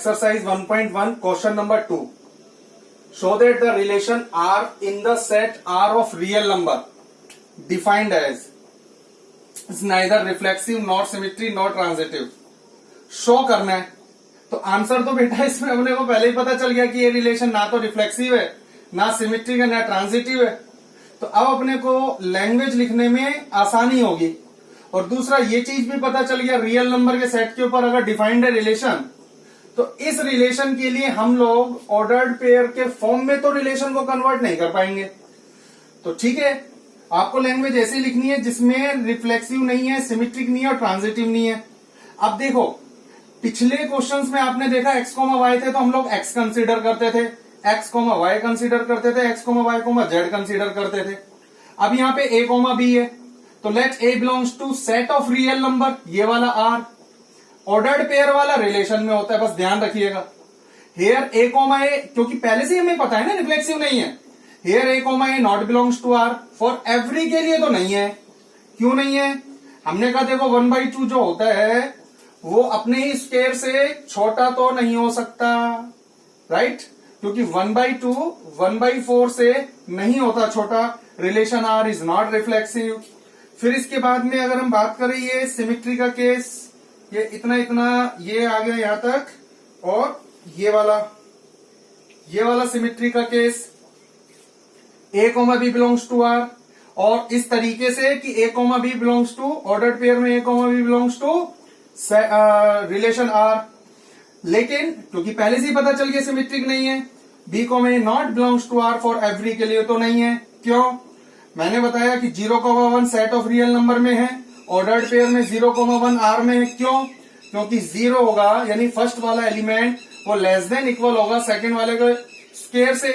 Exercise 1.1 question number 2. Show that the relation R in the set R of real number defined as is neither reflexive nor symmetry nor transitive. Show करना है तो answer तो बेटा इसमें अपने को पहले ही पता चल गया कि ये रिलेशन ना तो रिफ्लेक्सिव है ना सिमेट्रिक है ना ट्रांजिटिव है। तो अब अपने को लैंग्वेज लिखने में आसानी होगी और दूसरा ये चीज भी पता चल गया रियल नंबर के सेट के ऊपर अगर डिफाइंड है रिलेशन तो इस रिलेशन के लिए हम लोग ऑर्डर्ड पेयर के फॉर्म में तो रिलेशन को कन्वर्ट नहीं कर पाएंगे। तो ठीक है, आपको लैंग्वेज ऐसी लिखनी है जिसमें रिफ्लेक्सिव नहीं है, सिमेट्रिक नहीं है और ट्रांजिटिव नहीं है। अब देखो पिछले क्वेश्चंस में आपने देखा x, y थे तो हम लोग x कंसीडर करते थे, x, y कंसीडर करते थे, x, y, z कंसीडर करते थे। अब यहाँ पे a, b है तो let a belongs to set of real number, ये वाला r ऑर्डर्ड पेयर वाला रिलेशन में होता है, बस ध्यान रखिएगा। हेयर a, क्योंकि पहले से हमें पता है ना रिफ्लेक्सिव नहीं है। Here a, not belongs to r, for every के लिए तो नहीं है। क्यों नहीं है? हमने कहा देखो 1/2 जो होता है वो अपने ही स्क्वायर से छोटा तो नहीं हो सकता, राइट? क्योंकि 1/2 1/4 से नहीं होता छोटा। Relation r is not reflexive. फिर इसके बाद में अगर हम बात करें ये सिमेट्री का केस, ये इतना ये आ गया यहां तक, और ये वाला सिमेट्री का case a, b belongs to r, और इस तरीके से कि a, b belongs to ordered pair में a, b belongs to relation r। लेकिन क्योंकि पहले से ही पता चल गया सिमेट्रिक नहीं है, b, a not belongs to r, for every के लिए तो नहीं है। क्यों? मैंने बताया कि 0, 1 सेट ऑफ रियल नंबर में है, ऑर्डर्ड पेयर में 0, 1 r में है। क्यों? क्योंकि 0 होगा यानी फर्स्ट वाला एलिमेंट वो लेस देन इक्वल होगा सेकंड वाले के स्क्वायर से।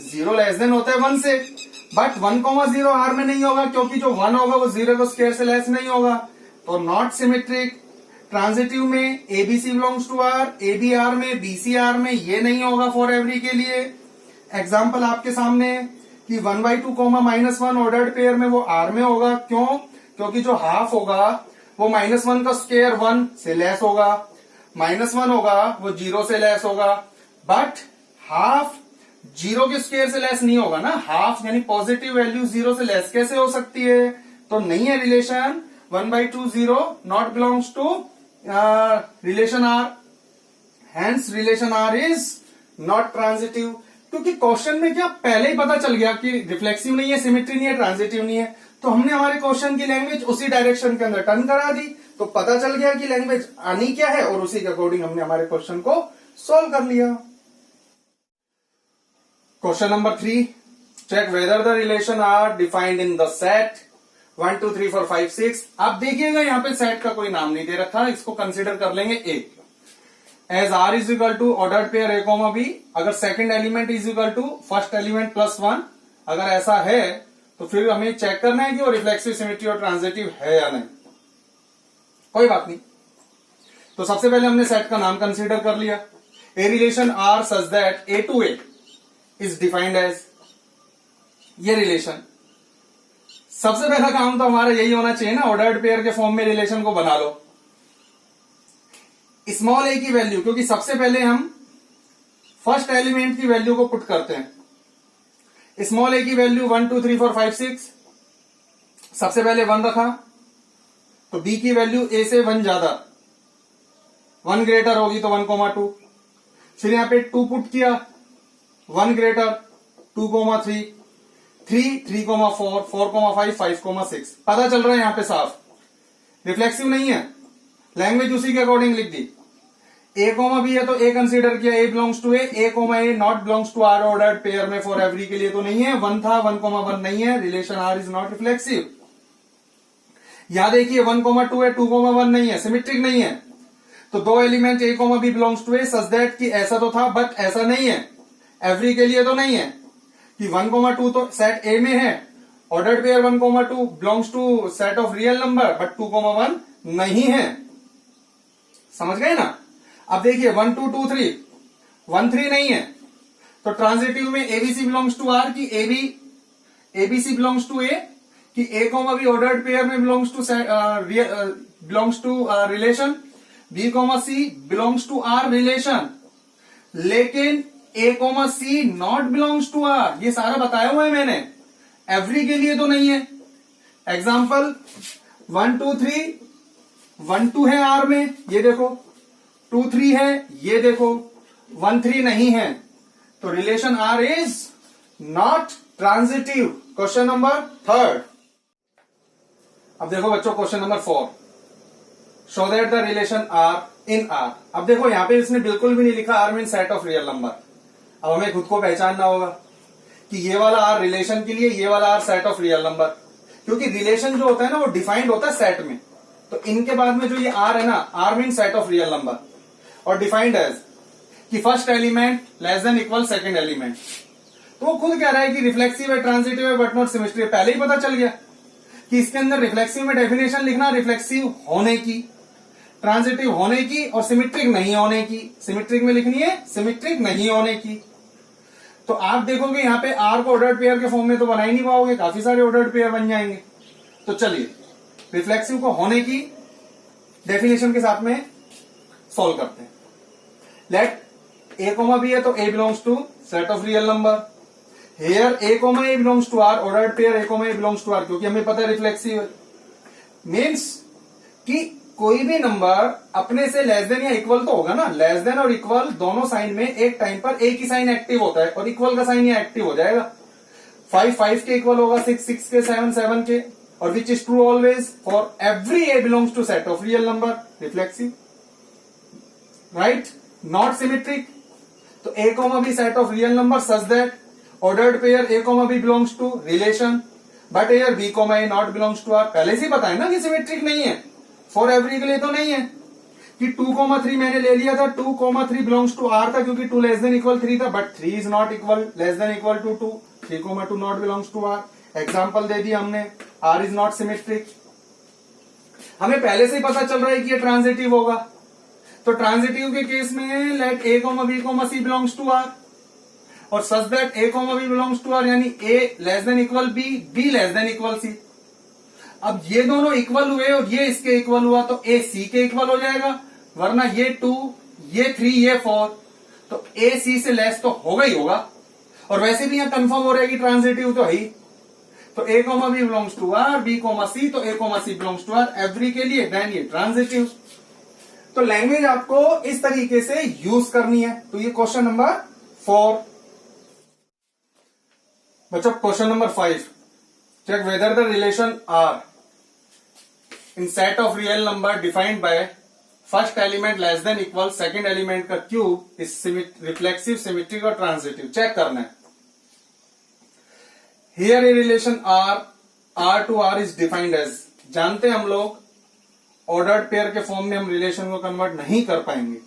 0 लेस देन होता है 1 से, बट 1, 0 r में नहीं होगा क्योंकि जो 1 होगा वो 0 के स्क्वायर से लेस नहीं होगा, तो नॉट सिमेट्रिक। ट्रांजिटिव में ABC belongs to R, AB R में, BC R में, ये नहीं होगा फॉर एवरी के लिए। एग्जाम्पल आपके सामने कि 1/2, -1 ऑर्डर्ड पेयर में वो R में होगा। क्यों? क्योंकि जो हाफ होगा वो -1 का स्क्वायर 1 से लेस होगा, -1 होगा वो 0 से लेस होगा, बट हाफ 0 के स्क्वायर से लेस नहीं होगा ना। हाफ यानी पॉजिटिव वैल्यू 0 से लेस कैसे हो सकती है? तो नहीं है relation 1/2 0 not belongs to relation R, hence relation R is not transitive. क्योंकि क्वेश्चन में क्या पहले ही पता चल गया कि रिफ्लेक्सिव नहीं है, सिमेट्री नहीं है, ट्रांजिटिव नहीं है, तो हमने हमारे क्वेश्चन की लैंग्वेज उसी डायरेक्शन के अंदर टर्न करा दी, तो पता चल गया कि लैंग्वेज आनी क्या है और उसी के अकॉर्डिंग हमने हमारे क्वेश्चन को सॉल्व कर लिया। Question number 3, check whether the relation R defined in the set 1, 2, 3, 4, 5, 6। आप देखिएगा यहाँ पे सेट का कोई नाम नहीं दे रखा, इसको कंसिडर कर लेंगे A as R is equal to ordered pair A, B। अगर second element is equal to first element +1, अगर ऐसा है तो फिर हमें चेक करना है कि वो रिफ्लेक्सिव, सिमेट्री और ट्रांजिटिव है या नहीं। कोई बात नहीं, तो सबसे पहले हमने सेट का नाम कंसीडर कर लिया। A relation R such that A to A is defined as, ये रिलेशन। सबसे पहला काम तो हमारा यही होना चाहिए ना, ऑर्डर्ड पेयर के फॉर्म में रिलेशन को बना लो। स्मॉल a की वैल्यू, क्योंकि सबसे पहले हम फर्स्ट एलिमेंट की वैल्यू को पुट करते हैं। स्मॉल a की वैल्यू 1, 2, 3, 4, 5, 6, सबसे पहले 1 रखा, तो b की वैल्यू a से 1 ज्यादा, 1 ग्रेटर होगी तो 1, 2। फिर यहां पे 2 पुट किया, 1 ग्रेटर 2, 3, 3, 3, 4, 4, 5, 5, 6। पता चल रहा है यहां पे साफ रिफ्लेक्सिव नहीं है, लैंग्वेज उसी के अकॉर्डिंग लिख दी। A, B है तो A कंसीडर किया, A belongs to A, A, not belongs to R ordered pair में फॉर एवरी के लिए तो नहीं है। 1 था, 1, 1 नहीं है, relation R is not reflexive. यहां देखिए 1, 2 है, 2, 1 नहीं है, सिमेट्रिक नहीं है। तो दो element A, B belongs to A such that कि ऐसा तो था बट ऐसा नहीं है, एवरी के लिए तो नहीं है कि 1, 2 तो सेट A में है, ordered pair 1, 2 belongs to set of real number, but 2, 1 नहीं है। समझ गए ना? अब देखिए 1, 2, 2, 3, 1, 3 नहीं है, तो ट्रांजिटिव में ABC बिलोंग्स टू R की ABC बिलोंग्स टू A कि A, B ऑर्डर्ड पेयर में belongs to relation, B, C belongs to R relation. लेकिन A comma C not belongs to R, ये सारा बताया हुआ है मैंने, एवरी के लिए तो नहीं है। एग्जाम्पल 1 2 3, 1 2 है आर में, ये देखो, 2 3 है, ये देखो, 1 3 नहीं है, तो relation R is not transitive. Question number 3। अब देखो बच्चों question number 4, show that the relation R in R. अब देखो यहां पे इसने बिल्कुल भी नहीं लिखा R mean set of real number. अब हमें खुद को पहचानना होगा कि ये वाला आर रिलेशन के लिए, ये वाला R set of real number, क्योंकि रिलेशन जो होता है ना वो डिफाइंड होता है सेट में। तो इनके बाद में जो ये आर है ना, R mean set of real number और डिफाइंड एज कि first element less than equal second element. तो वो खुद कह रहा है कि रिफ्लेक्सिव है, ट्रांजिटिव है, बट नॉट सिमेट्री। पहले ही पता चल गया कि इसके अंदर रिफ्लेक्सिव में डेफिनेशन लिखना रिफ्लेक्सिव होने की, ट्रांजिटिव होने की और सिमेट्रिक नहीं होने की। सिमेट्रिक में लिखनी है सिमेट्रिक नहीं होने की। तो आप देखोगे यहाँ पे आर को ऑर्डर्ड पेयर के फॉर्म में तो बना ही नहीं पाओगे, काफी सारे ऑर्डर्ड पेयर बन जाएंगे। तो चलिए रिफ्लेक्सिव को होने की डेफिनेशन के साथ में सॉल्व करते हैं। लेट ए कोमा बी है तो A belongs to set of real number. Here A comma A belongs to R, ordered pair A comma A belongs to R, क्योंकि हमें पता है रिफ्लेक्सिव है। मीन्स कि कोई भी नंबर अपने से लेस देन या इक्वल तो होगा ना, लेस देन और इक्वल दोनों साइन में एक टाइम पर एक ही साइन एक्टिव होता है और इक्वल का साइन ये एक्टिव हो जाएगा। 5 5 के इक्वल होगा, 6 6 के, 7 7 के, और which is true always for every A belongs to set of real number, reflexive, right, not symmetric. तो A comma B set of real number such that ordered pair A comma B belongs to relation, but here B comma A not belongs to R. पहले से पता है ना कि symmetric नहीं है, for every के लिए तो नहीं है। कि 2,3 मैंने ले लिया था, 2,3 बिलोंग्स टू आर था क्योंकि 2 लेस देन इक्वल 3 था, but 3 is not equal less than equal to 2, 3,2 not belongs to R. Example दे दिया हमने, आर इज नॉट सिमेट्रिक। हमें पहले से ही पता चल रहा है कि ये ट्रांजिटिव होगा, तो ट्रांजिटिव के केस में let A comma B comma C belongs to R और such that A comma B belongs to R, यानी A less than equal B, B less than equal C. अब ये दोनों इक्वल हुए और ये इसके इक्वल हुआ तो ए सी के इक्वल हो जाएगा, वरना ये 2, ये 3, ये 4, तो ए सी से लेस तो होगा ही होगा। और वैसे भी यहां कंफर्म हो रहा है कि ट्रांजिटिव तो है ही। तो A comma B belongs to R, B comma C, तो A comma C belongs to R every के लिए, देन ये ट्रांजिटिव। तो लैंग्वेज आपको इस तरीके से यूज करनी है। तो ये क्वेश्चन नंबर 4। बच्चों question number 5, check whether the relation R in set of real number defined by first element less than equal second element का क्यूब इज रिफ्लेक्सिव, सिमेट्रिक और ट्रांजिटिव। चेक करना है। Here a relation R to R is defined as, जानते हैं हम लोग ordered pair के form में हम रिलेशन को कन्वर्ट नहीं कर पाएंगे।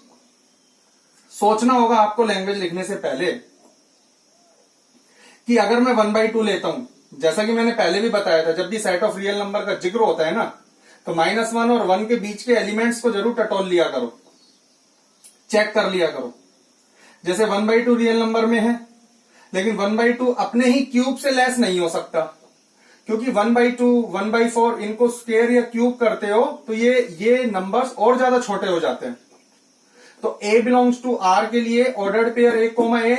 सोचना होगा आपको लैंग्वेज लिखने से पहले कि अगर मैं 1/2 लेता हूं, जैसा कि मैंने पहले भी बताया था, जब भी सेट ऑफ रियल नंबर का जिक्र होता है ना, तो -1 और 1 के बीच के एलिमेंट्स को जरूर टटोल लिया करो, चेक कर लिया करो। जैसे 1/2 रियल नंबर में है, लेकिन 1/2 अपने ही क्यूब से लेस नहीं हो सकता, क्योंकि 1/2, 1/4 इनको स्क्वायर या क्यूब करते हो तो ये नंबर्स और ज्यादा छोटे हो जाते हैं। तो ए बिलोंग्स टू आर के लिए ordered pair A comma a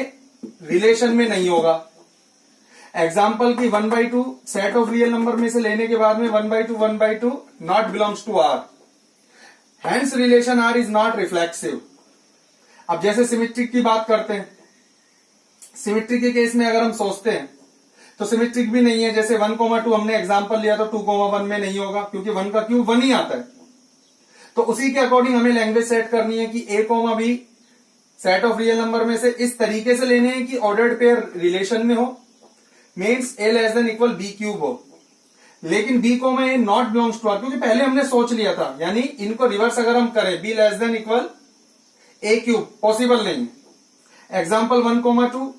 relation में नहीं होगा। एग्जाम्पल की 1/2 सेट ऑफ रियल नंबर में से लेने के बाद में 1/2 not belongs to R, hence relation R is not reflexive. अब जैसे सिमेट्रिक की बात करते हैं, सिमेट्रिक के केस में अगर हम सोचते हैं तो सिमेट्रिक भी नहीं है। जैसे 1,2 हमने एग्जाम्पल लिया तो 2,1 में नहीं होगा, क्योंकि 1 का क्यूब 1 ही आता है। तो उसी के अकॉर्डिंग हमें लैंग्वेज सेट करनी है कि A comma B set of real number में से इस तरीके से लेने हैं कि ऑर्डर्ड पेयर रिलेशन में हो, means A less than equal B cube हो, लेकिन B comma A not belongs to R, क्योंकि पहले हमने सोच लिया था। यानी इनको रिवर्स अगर हम करें, बी लेस देन इक्वल ए क्यूब पॉसिबल नहीं। एग्जाम्पल 1,2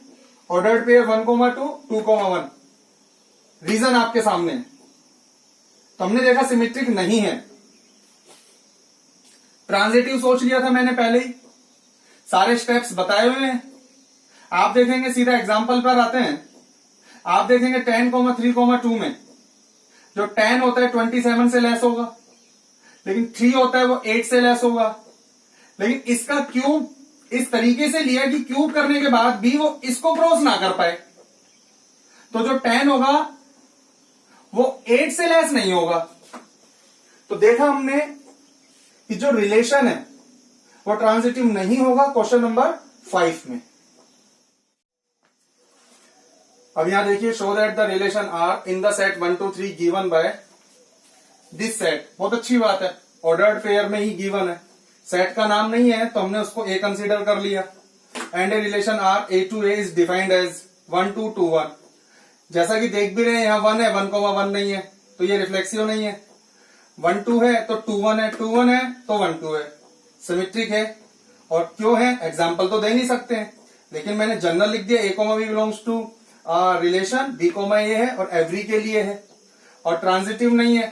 ऑर्डर्ड पेयर 1,2, 2,1, रीजन आपके सामने है। तो हमने देखा सिमेट्रिक नहीं है। ट्रांजिटिव सोच लिया था मैंने पहले ही, सारे स्टेप्स बताए हुए हैं। आप देखेंगे सीधा एग्जाम्पल पर आते हैं, आप देखेंगे 10,3,2 में जो 10 होता है 27 से लेस होगा, लेकिन 3 होता है वो 8 से लेस होगा, लेकिन इसका क्यूब इस तरीके से लिया कि क्यूब करने के बाद भी वो इसको क्रॉस ना कर पाए, तो जो 10 होगा वो 8 से लेस नहीं होगा। तो देखा हमने कि जो रिलेशन है वो ट्रांजिटिव नहीं होगा क्वेश्चन नंबर 5 में। अब यहां देखिए, show that the relation R in the set 1 2 3 given by this set. बहुत अच्छी बात है, ऑर्डर्ड पेयर में ही गिवन है, सेट का नाम नहीं है तो हमने उसको ए कंसीडर कर लिया। And a relation R A to A is defined as 1 2 2 1। जैसा कि देख भी रहे हैं, यहां 1 है, 1 नहीं है तो ये रिफ्लेक्सिव नहीं है। 1 2 है तो 2 1 है, 2 1 है तो 1 2 है, सिमेट्रिक है। और क्यों है, एग्जाम्पल तो दे नहीं सकते हैं, लेकिन मैंने जनरल लिख दिया, A comma B belongs to relation, B comma A है और एवरी के लिए है। और ट्रांजिटिव नहीं है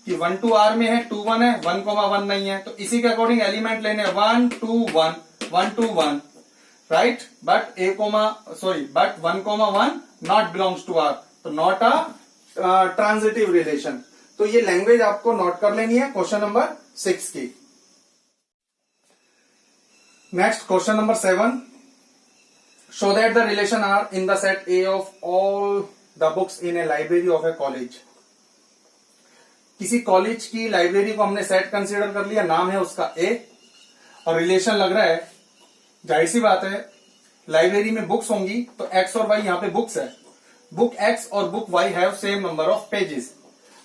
कि 1 2 आर में है, 2 1 है, 1 नहीं है, तो इसी के अकॉर्डिंग एलिमेंट लेने 1 2 1 1 2 1, right. But but 1 not belongs to R, तो नॉट अ ट्रांजिटिव रिलेशन। तो ये लैंग्वेज आपको नोट कर लेनी है क्वेश्चन नंबर 6 की। Next question number 7, show that the relation R in the set A of all the books in a library of a college. किसी college की library को हमने सेट कंसीडर कर लिया, नाम है उसका ए और रिलेशन लग रहा है, जाहिर सी बात है लाइब्रेरी में बुक्स होंगी तो एक्स और वाई, यहां पे बुक्स है, बुक एक्स और book Y have same number of pages.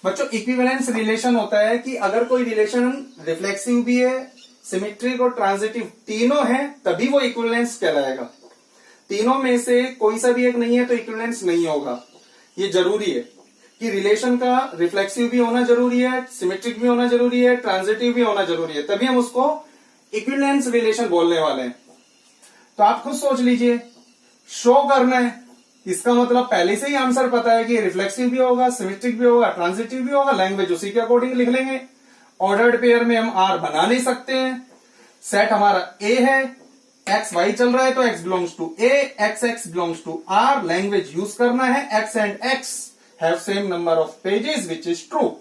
बच्चों इक्विवेलेंस रिलेशन होता है कि अगर कोई रिलेशन रिफ्लेक्सिव भी है, सिमेट्रिक और ट्रांजिटिव तीनों है तभी वो इक्विवेलेंस कहलाएगा। तीनों में से कोई सा भी एक नहीं है तो इक्विवेलेंस नहीं होगा। ये जरूरी है कि रिलेशन का रिफ्लेक्सिव भी होना जरूरी है, सिमेट्रिक भी होना जरूरी है, ट्रांजिटिव भी होना जरूरी है, तभी हम उसको इक्विवेलेंस रिलेशन बोलने वाले हैं। तो आप खुद सोच लीजिए, शो करना है, इसका मतलब पहले से ही आंसर पता है कि रिफ्लेक्सिव भी होगा, सिमेट्रिक भी होगा, ट्रांजिटिव भी होगा, लैंग्वेज उसी के अकॉर्डिंग लिख लेंगे। ऑर्डर्ड पेयर में हम आर बना नहीं सकते हैं, सेट हमारा ए है, एक्स वाई चल रहा है तो x belongs to A, x x belongs to R, language use करना है, x and x have same number of pages which is true.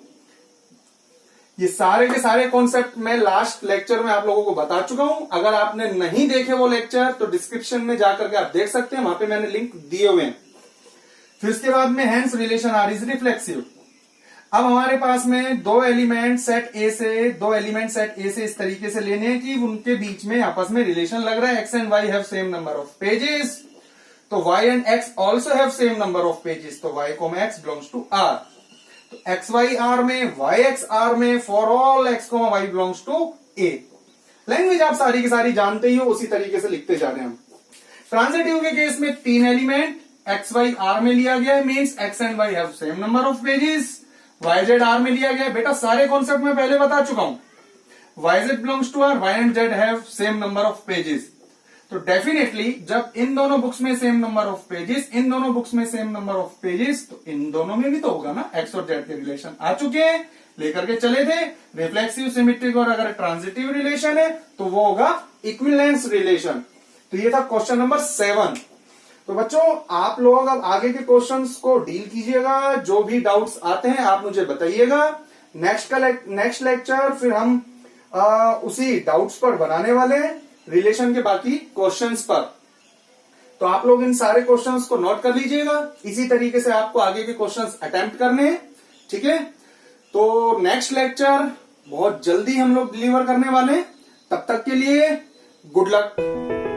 ये सारे के सारे कॉन्सेप्ट मैं लास्ट लेक्चर में आप लोगों को बता चुका हूं। अगर आपने नहीं देखे वो लेक्चर तो डिस्क्रिप्शन में जाकर के आप देख सकते हैं, वहां पे मैंने लिंक दिए हुए हैं। फिर इसके बाद में hence relation R is reflexive. अब हमारे पास में दो एलिमेंट सेट ए से इस तरीके से लेने हैं कि उनके बीच में आपस में रिलेशन लग रहा है, x and Y have same number of pages, तो Y and X also have same number of pages, तो Y comma X belongs to R. तो एक्स वाई आर में, वाई एक्स आर में, for all X comma Y belongs to A. Language आप सारी की सारी जानते ही हो, उसी तरीके से लिखते जा रहे हैं हम। ट्रांजिटिव के केस में तीन एलिमेंट एक्स वाई आर में लिया गया है, means x and Y have same number of pages. Y z R में लिया गया है, बेटा सारे कॉन्सेप्ट में पहले बता चुका हूं। Y z belongs to R, y and z have same number of pages. तो डेफिनेटली जब इन दोनों बुक्स में सेम नंबर ऑफ पेजेस, इन दोनों बुक्स में सेम नंबर ऑफ पेजेस, तो इन दोनों में भी तो होगा ना, एक्स और जेड के रिलेशन आ चुके हैं, लेकर के चले थे। रिफ्लेक्सिव, सिमेट्रिक और अगर ट्रांजिटिव रिलेशन है तो वो होगा इक्विवेलेंस रिलेशन। तो ये था क्वेश्चन नंबर 7। तो बच्चों आप लोग अब आगे के क्वेश्चंस को डील कीजिएगा, जो भी डाउट्स आते हैं आप मुझे बताइएगा। नेक्स्ट लेक्चर फिर हम उसी डाउट्स पर बनाने वाले हैं, रिलेशन के बाकी क्वेश्चंस पर। तो आप लोग इन सारे क्वेश्चंस को नोट कर लीजिएगा, इसी तरीके से आपको आगे के क्वेश्चंस अटेम्प्ट करने हैं, ठीक है। तो नेक्स्ट लेक्चर बहुत जल्दी हम लोग डिलीवर करने वाले हैं, तब तक के लिए गुड लक।